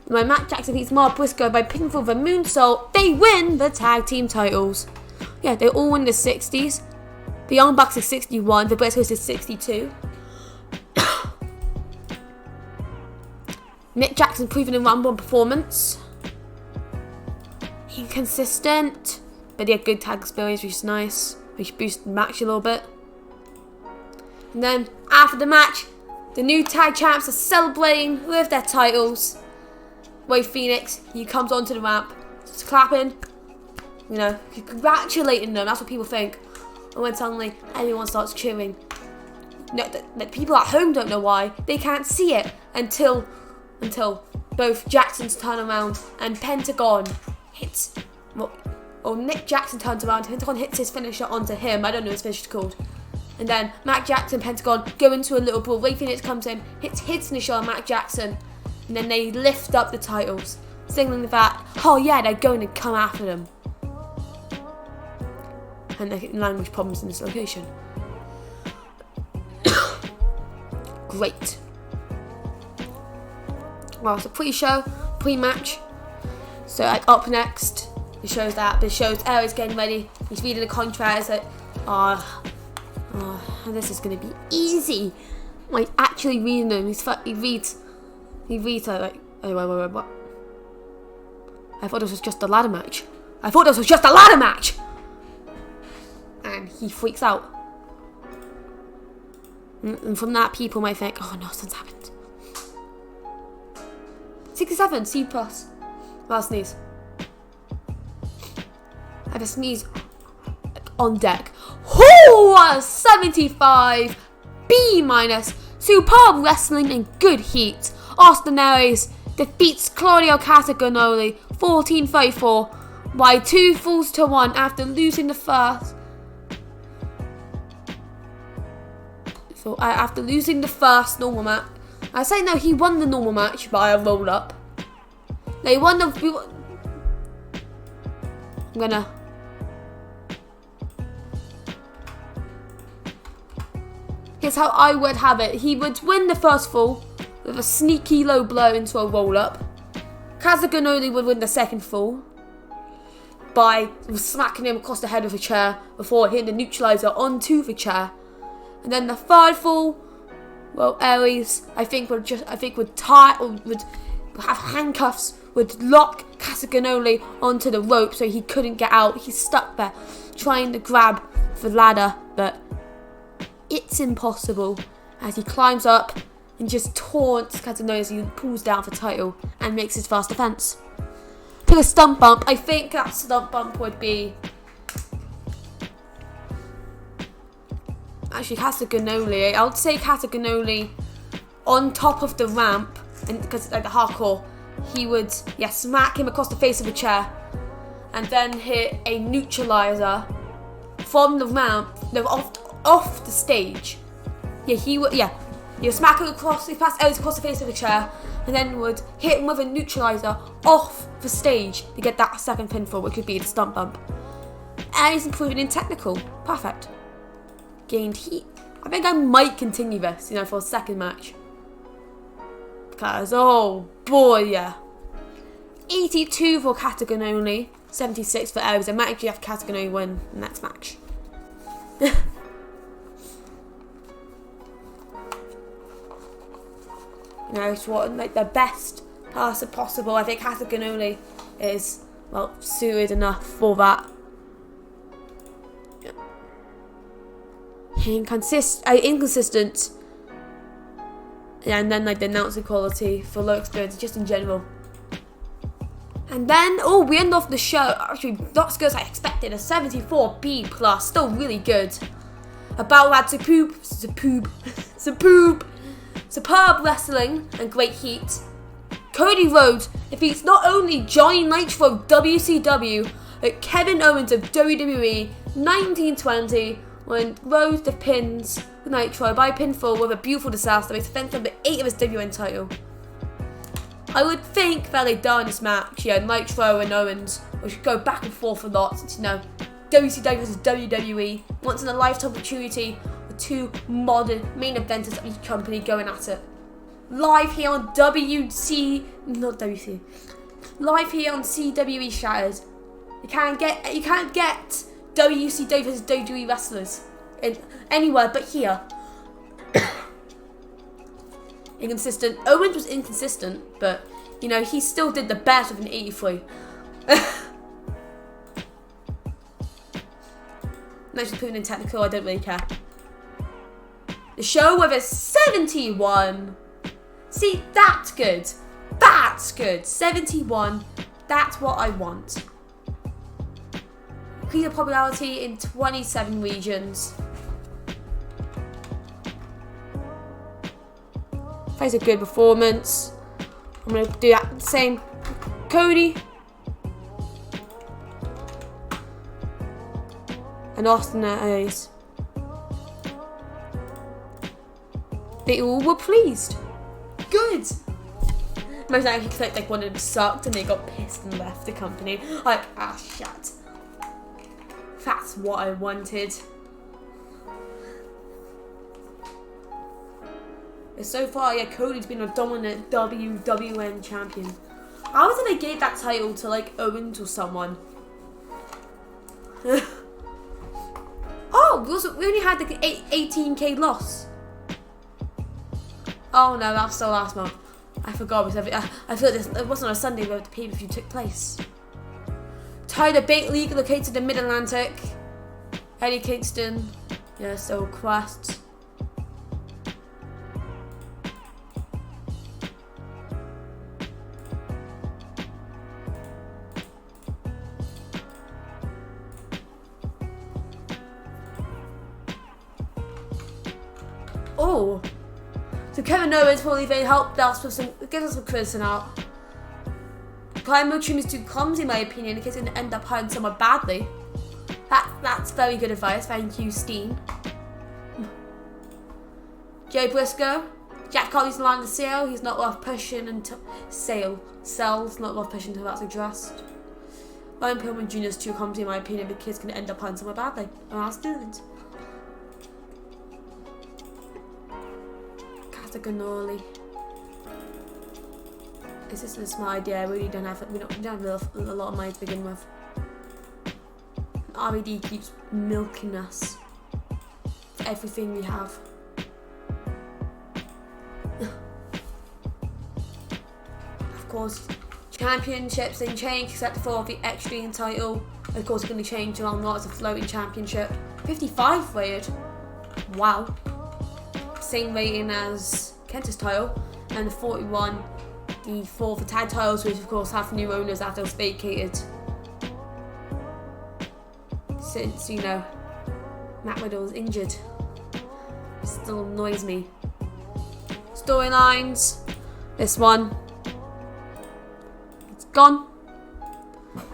My Matt Jackson defeats Mark Briscoe by pinfall for moonsault. They win the tag team titles. Yeah, they all win the 60s. The Young Bucks is 61. The Briscoes is 62. Nick Jackson proving in Rumble performance. Inconsistent, but he had good tag experience, which is nice. Which boosted the match a little bit. And then after the match, the new tag champs are celebrating with their titles. Ray Phoenix, he comes onto the ramp, just clapping, you know, congratulating them. That's what people think. And when suddenly everyone starts cheering. No, the people at home don't know why. They can't see it until both Jacksons turn around and Pentagon hits. Or Nick Jackson turns around, Pentagon hits his finisher onto him. I don't know what his finisher called. And then Matt Jackson, Pentagon go into a little brawl. Ray Phoenix comes in, hits his finisher on Matt Jackson. And then they lift up the titles, signaling that, oh yeah, they're going to come after them. And there are language problems in this location. Great. Well, it's a pre-show, pre-match. So up next, it shows Eric's getting ready. He's reading the contract. It's like, this is going to be easy. Like, actually reading them. He reads like, oh, wait, what? I thought this was just a ladder match. I thought this was just a ladder match! And he freaks out. And from that, people might think, oh no, something's happened. 67, C+. I'll sneeze. I have a sneeze on deck. Ooh, 75, B-. Superb wrestling and good heat. Austin Aries defeats Claudio Castagnoli 14-34 by 2 falls to 1 after losing the first. So after losing the first normal match, I say no, he won the normal match by a roll up. They won the. I'm gonna. Here's how I would have it. He would win the first fall with a sneaky low blow into a roll up. Castagnoli would win the second fall by smacking him across the head with a chair before hitting the neutralizer onto the chair. And then the third fall, well, Aries, I think would tie or would have handcuffs, would lock Castagnoli onto the rope so he couldn't get out. He's stuck there trying to grab the ladder, but it's impossible as he climbs up and just taunts Castagnoli as he pulls down the title and makes his fast defense. To a stump bump, I think that stump bump would be actually Castagnoli. I would say Castagnoli on top of the ramp, and because like the hardcore, he would smack him across the face of a chair and then hit a neutralizer from the ramp, off the stage. He would smack him across, he passed Ellis across the face of the chair and then would hit him with a neutralizer off the stage to get that second pinfall, which would be the stump bump. And he's improving in technical. Perfect. Gained heat. I think I might continue this, for a second match. Because, oh boy, yeah. 82 for Castagnoli, 76 for Ellis. I might actually have Castagnoli win the next match. It's what the best passer possible. I think Castagnoli is suited enough for that. Inconsistent, and then the announcing quality for low experience just in general. And then we end off the show actually not as good as I expected. A 74 B+, still really good. About that superb wrestling and great heat. Cody Rhodes defeats not only Johnny Nitro WCW, but Kevin Owens of WWE 1920 when Rhodes defends Nitro by pinfall with a beautiful disaster. Makes defense number 8 of his WN title. I would think that they've done this match, Nitro and Owens, which go back and forth a lot since, WCW versus WWE, once in a lifetime opportunity with two modern main eventers of each company going at it. Live here on live here on CWE Shattered. You can't get WCW versus WWE wrestlers anywhere but here. Inconsistent. Owens was inconsistent, but he still did the best with an 83. No, just putting in technical, I don't really care. The show with a 71. See, that's good. That's good. 71. That's what I want. Clear popularity in 27 regions. Plays a good performance. I'm going to do that same. Cody. And Austin Aries. They all were pleased. Good. Most actually like one of them sucked and they got pissed and left the company. Shit. That's what I wanted. So far, Cody's been a dominant WWN champion. How was it they gave that title to Owens or someone? We only had 18k loss. Oh no, that was still last month. I forgot because I thought it wasn't on a Sunday where the pay-per-view took place. Tied a big league located in the Mid-Atlantic. Eddie Kingston. Yeah, so Quest. Oh, so Kevin Owens probably very helped us with some, give us some quizzing out. Primal Trim is too clumsy in my opinion in case it's going to end up hurting someone badly. That's very good advice, thank you, Steen. Joe Briscoe. Jack Colley's the line of the sale, he's not worth pushing until Cell's not worth pushing until that's addressed. Ryan Pillman Jr. is too clumsy in my opinion because it's going to end up hurting someone badly. Last student. Catagonoli. Is this a smart idea? We don't have a lot of money to begin with. RED keeps milking us for everything we have. Of course, championships didn't change except for the Extreme title. Of course, it's going to change around not as a floating championship. 55 rated. Wow. Same rating as Kenta's title, and the 41, the 4 for tag titles, which of course have new owners after it was vacated. Since, you know, Matt Riddle was injured. It still annoys me. Storylines. This one. It's gone.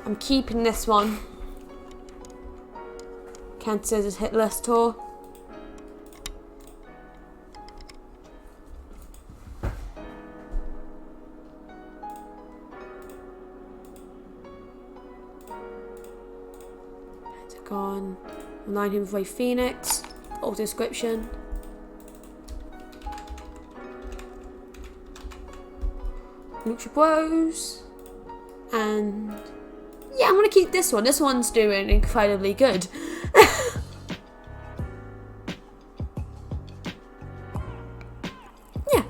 I'm keeping this one. Kenta's hit list tour. Gone. Online him for Phoenix. Old description. Lucha Bros. And yeah, I'm gonna keep this one. This one's doing incredibly good. Yeah.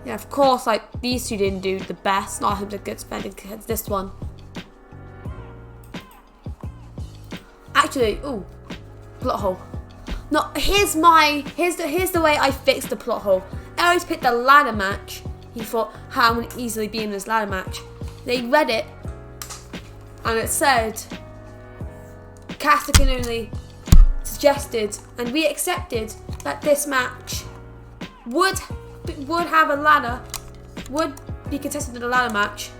Yeah, of course, like these two didn't do the best. Not him to get spent against this one. Actually, ooh, plot hole. No, here's the way I fixed the plot hole. I always picked the ladder match. He thought, how I'm gonna easily be in this ladder match. They read it, and it said, Caster only suggested, and we accepted that this match would have a ladder, would be contested in a ladder match,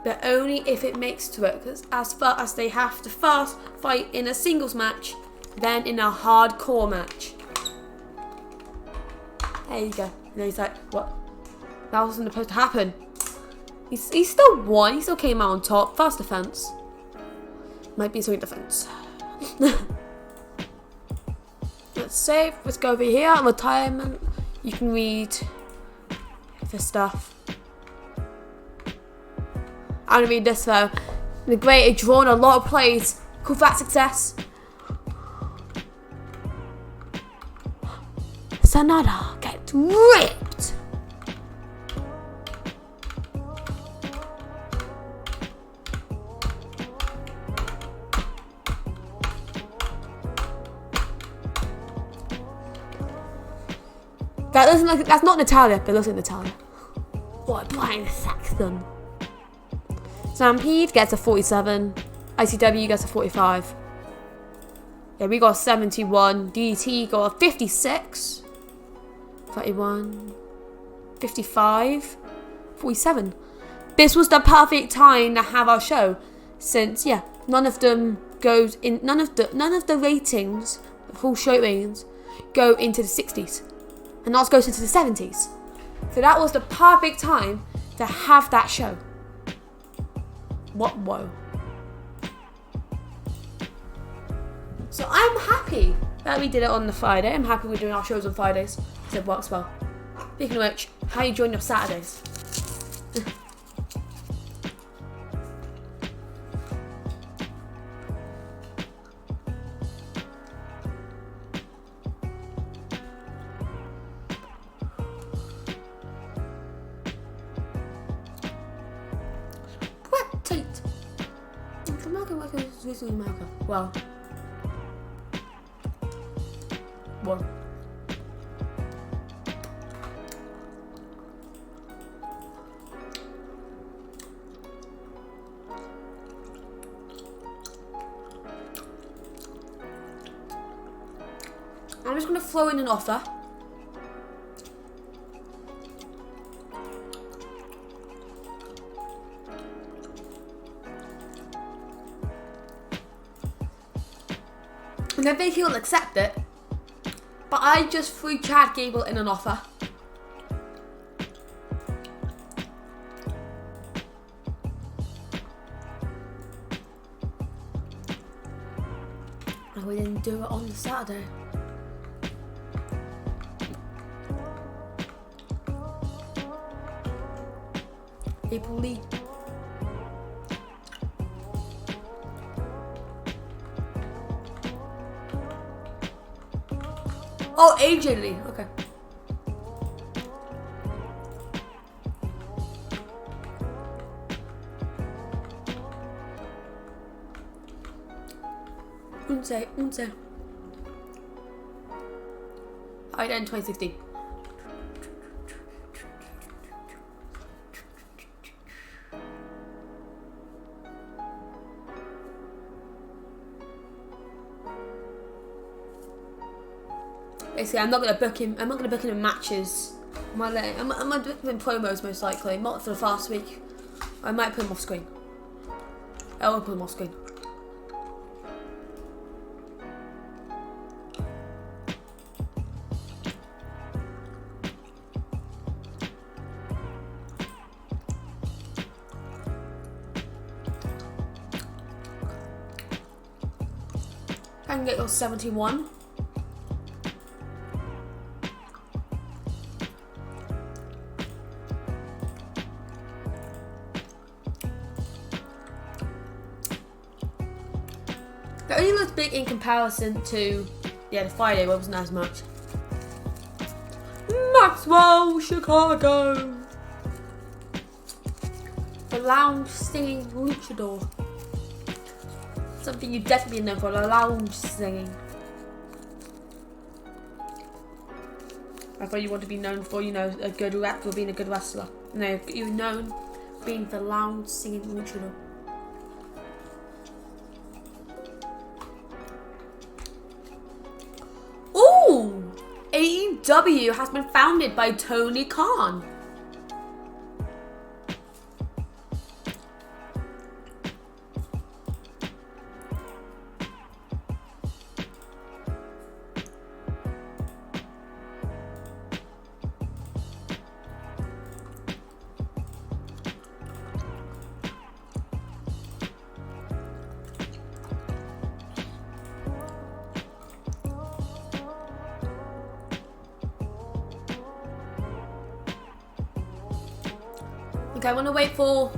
but only if it makes to it, because as far as they have to first fight in a singles match, then in a hardcore match. There you go. And he's like, what? That wasn't supposed to happen. He still won. He still came out on top. Fast defense. Might be something defense. Let's save. Let's go over here. Retirement. You can read the stuff. I'm going to read this though. The great had drawn a lot of plays. Cool for that success. Sanada gets ripped. That doesn't look. That's not Natalia, but it looks like Natalia. What Brian Saxton. Stampede gets a 47. ICW gets a 45. Yeah, we got a 71. DDT got a 56. 31. 55. 47. This was the perfect time to have our show, since yeah, none of them goes in. None of the ratings, the full show ratings, go into the 60s, and ours goes into the 70s. So that was the perfect time to have that show. What whoa. So I'm happy that we did it on the Friday. I'm happy we're doing our shows on Fridays, because it works well. Speaking of which, how you join your Saturdays? much is in America? Well. One. I'm just going to throw in an offer. And I think he'll accept it. But I just threw Chad Gable in an offer. And we didn't do it on the Saturday. April Lee. Oh, AJ Lee. Okay. Unse. I did in 2016. Basically, I'm not gonna book him. I'm not gonna book him in matches. I'm gonna book him in promos most likely. Not for the first week. I might put him off screen. I will put him off screen. I can get your 71. It only looks big in comparison to, the Friday wasn't as much. Maxwell, Chicago. The lounge singing luchador. Something you definitely know for, the lounge singing. I thought you want to be known for, a good rap or being a good wrestler. No, you're known for being the lounge singing luchador. AEW has been founded by Tony Khan. Okay, I'm gonna wait for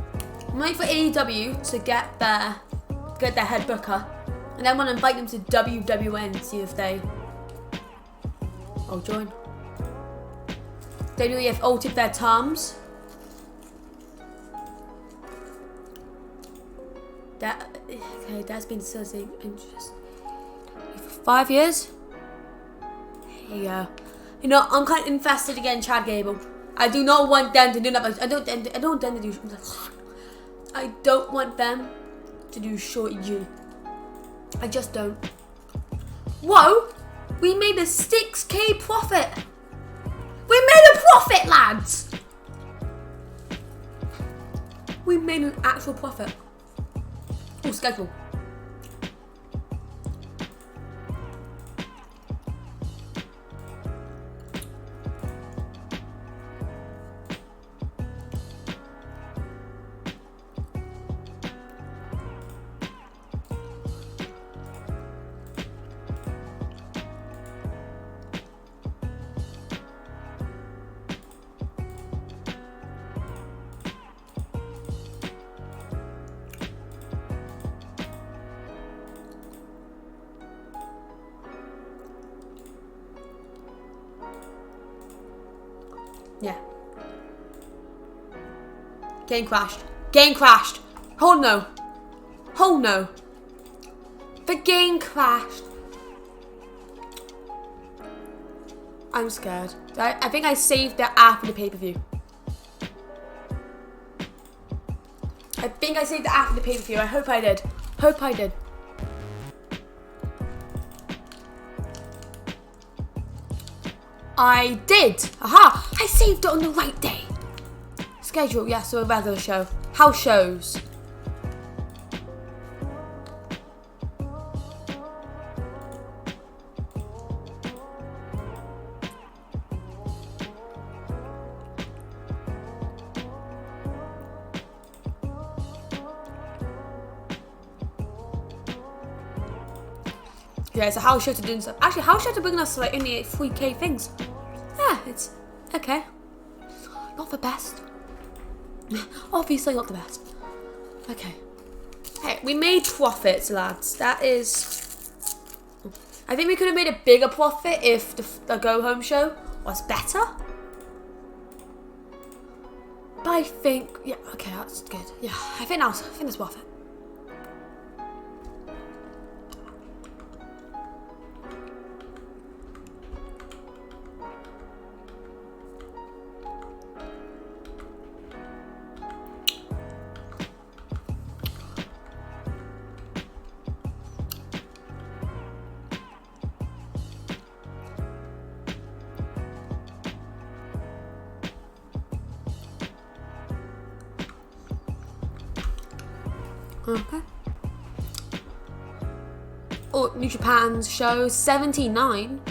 AEW to get their head booker, and then I'm gonna invite them to WWN, see if they join. WWE have altered their terms. That's been something interesting. For 5 years. Here you go. I'm kind of invested again, Chad Gable. I do not want them to do that. I don't want them to do. I don't want them to do Shorty G. I just don't. Whoa! We made a 6K profit. We made a profit, lads. We made an actual profit. Oh, schedule. Yeah. Game crashed. Game crashed. Oh no. Oh no. The game crashed. I'm scared. I think I saved that after the pay-per-view. I think I saved it after the pay-per-view. I hope I did. Hope I did. I did. Aha! I saved it on the right day. Schedule, yes, so a regular show. House shows. Yeah, it's a house show to do stuff. Actually, house show to bring us like only 3k things. Yeah, it's okay. Not the best. Obviously not the best. Okay. Hey, we made profits, lads. That is... I think we could have made a bigger profit if the go home show was better. But I think... Yeah, okay, that's good. Yeah, I think that's worth it. Okay. Oh, New Japan's show 79.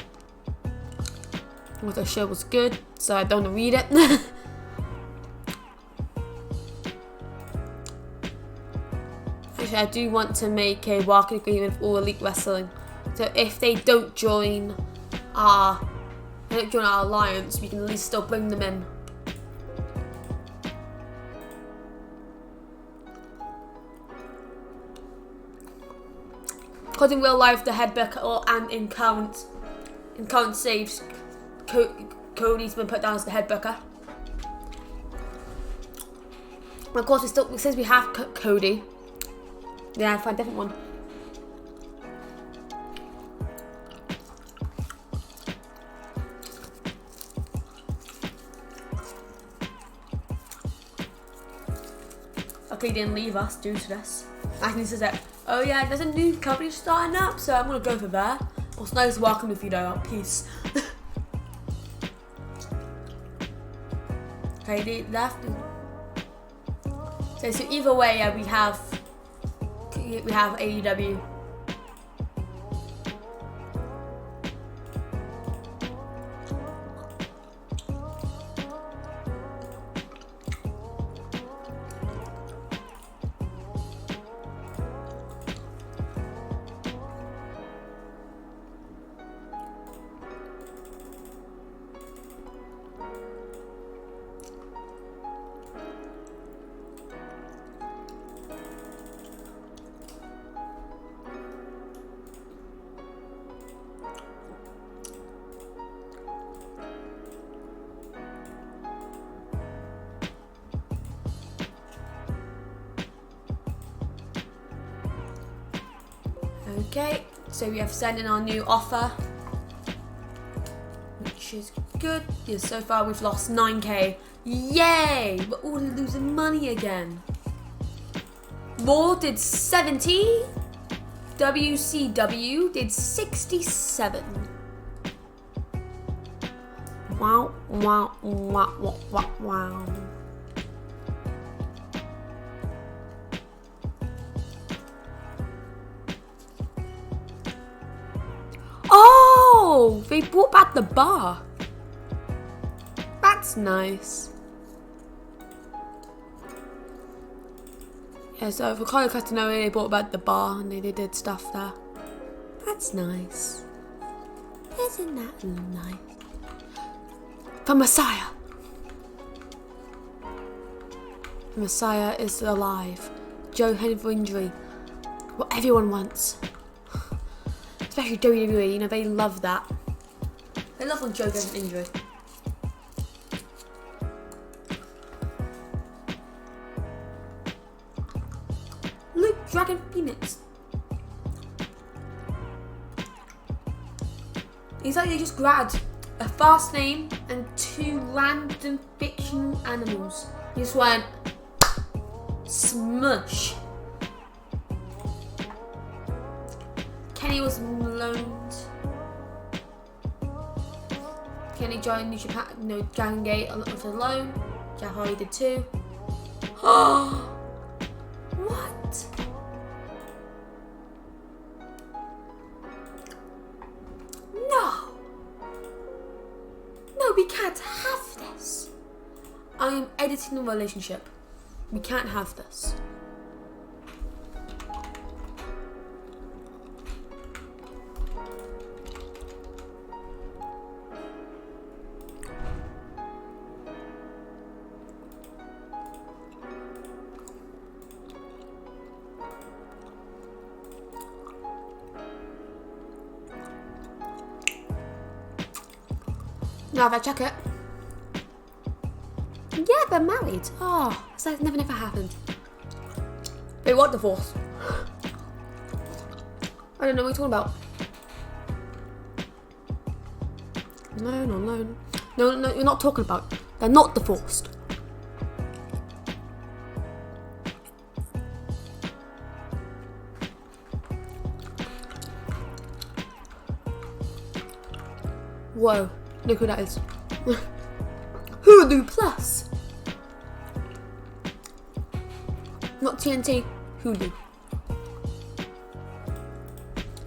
Well, the show was good, so I don't want to read it. Actually, I do want to make a working agreement with All Elite Wrestling. So if they don't join our alliance, we can at least still bring them in. Because in real life, the head booker and in current saves, Cody's been put down as the head booker. And of course, since we have Cody, yeah, find a different one. Okay, he didn't leave us due to this. And he says that, oh yeah, there's a new company starting up, so I'm gonna go for there. Well, it's nice working with you though. Peace. Okay, they left. So either way, yeah, we have AEW. Okay, so we have sent in our new offer, which is good. Yeah, so far we've lost 9k. Yay! We're all losing money again. Raw did 70. WCW did 67. Wow, wow, wow, wow, wow, wow. Oh, they brought back the bar. That's nice. Yeah, so for Kyle Catanari, they brought back the bar and they did stuff there. That's nice. Isn't that nice? The Messiah. The Messiah is alive. Joe Hendry. What everyone wants. Especially WWE, you know, they love that. They love when Joe gets an injury. Luke Dragon Phoenix. He's like they just grabbed a fast name and 2 random fictional animals. He just went smush. Kenny was loaned. Kenny joined New Japan, Dragon Gate on the loan. Jeff Hardy did too. What? No, we can't have this. I am editing the relationship. We can't have this. Now if I check it. Yeah, they're married. Oh, it's like never happened. Wait, what divorce? I don't know what you're talking about. No, you're not talking about. They're not divorced. Whoa. Look who that is. Hulu Plus. Not TNT, Hulu.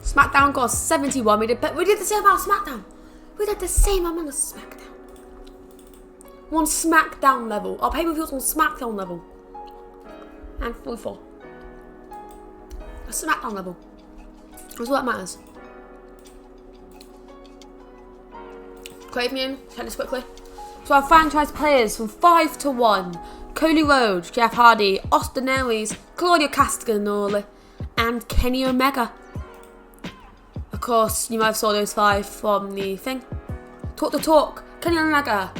SmackDown got 71. We did the same amount of SmackDown. We did the same amount of SmackDown. We're on SmackDown level. Our pay-per-view's on SmackDown level. And 44. A SmackDown level. That's what matters. Crave me, check this quickly. So our franchise players from 5 to 1. Cody Rhodes, Jeff Hardy, Austin Aries, Claudio Castagnoli, and Kenny Omega. Of course, you might have saw those 5 from the thing. Talk the Talk, Kenny Omega,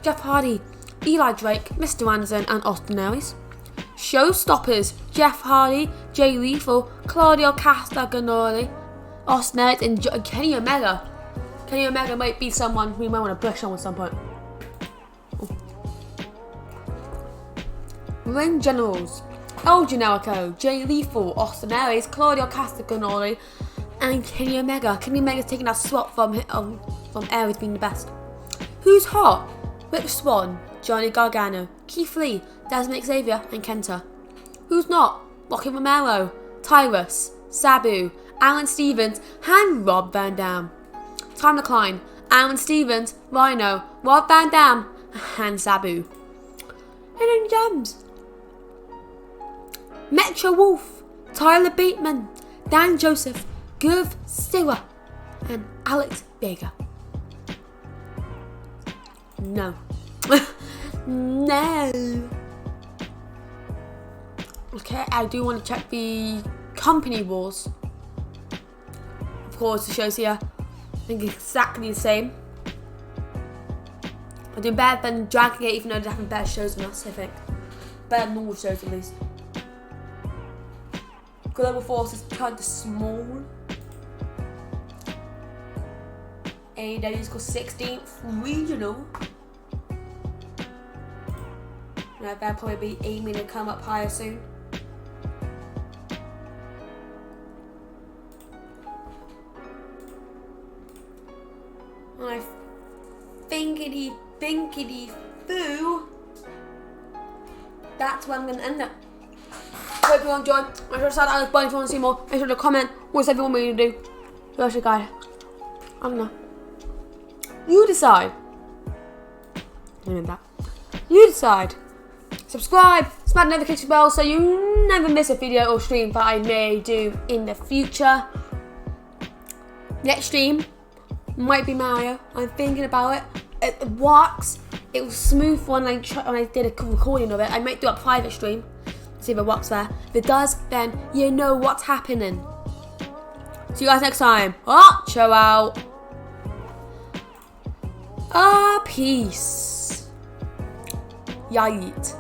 Jeff Hardy, Eli Drake, Mr. Anderson, and Austin Aries. Showstoppers, Jeff Hardy, Jay Lethal, Claudio Castagnoli, Austin Aries, and Kenny Omega. Kenny Omega might be someone we might want to brush on at some point. Ooh. Ring Generals. El Generico, Jay Lethal, Austin Aries, Claudio Castagnoli, and Kenny Omega. Kenny Omega's taking that slot from Aries being the best. Who's hot? Rich Swann, Johnny Gargano, Keith Lee, Desmond Xavier, and Kenta. Who's not? Rocky Romero, Tyrus, Sabu, Alan Stevens, and Rob Van Dam. Time to Climb, Alan Stevens, Rhino, Rob Van Dam, and Sabu. Hidden Gems. Metro Wolf, Tyler Bateman, Dan Joseph, Guv Stewart, and Alex Vega. No. No. Okay, I do want to check the Company Wars. Of course, the shows here. I think exactly the same. I'm doing better than Dragon Gate, even though they're having better shows than us, I think. Better than normal shows, at least. Global Force is kind of small. AEW's got 16th regional. Now they'll probably be aiming to come up higher soon. And I thinkity foo. That's where I'm going to end it. Hope you all enjoyed. Make sure to start that button if you want to see more. Make sure to comment what you want me to do. Who should guide? I don't know. You decide. I mean that. You decide. Subscribe, smash the notification bell so you never miss a video or stream that I may do in the future. Next stream might be Mario. I'm thinking about it. It works. It was smooth when I did a recording of it. I might do a private stream. See if it works there. If it does, then you know what's happening. See you guys next time. Ciao out. Peace. Yeet.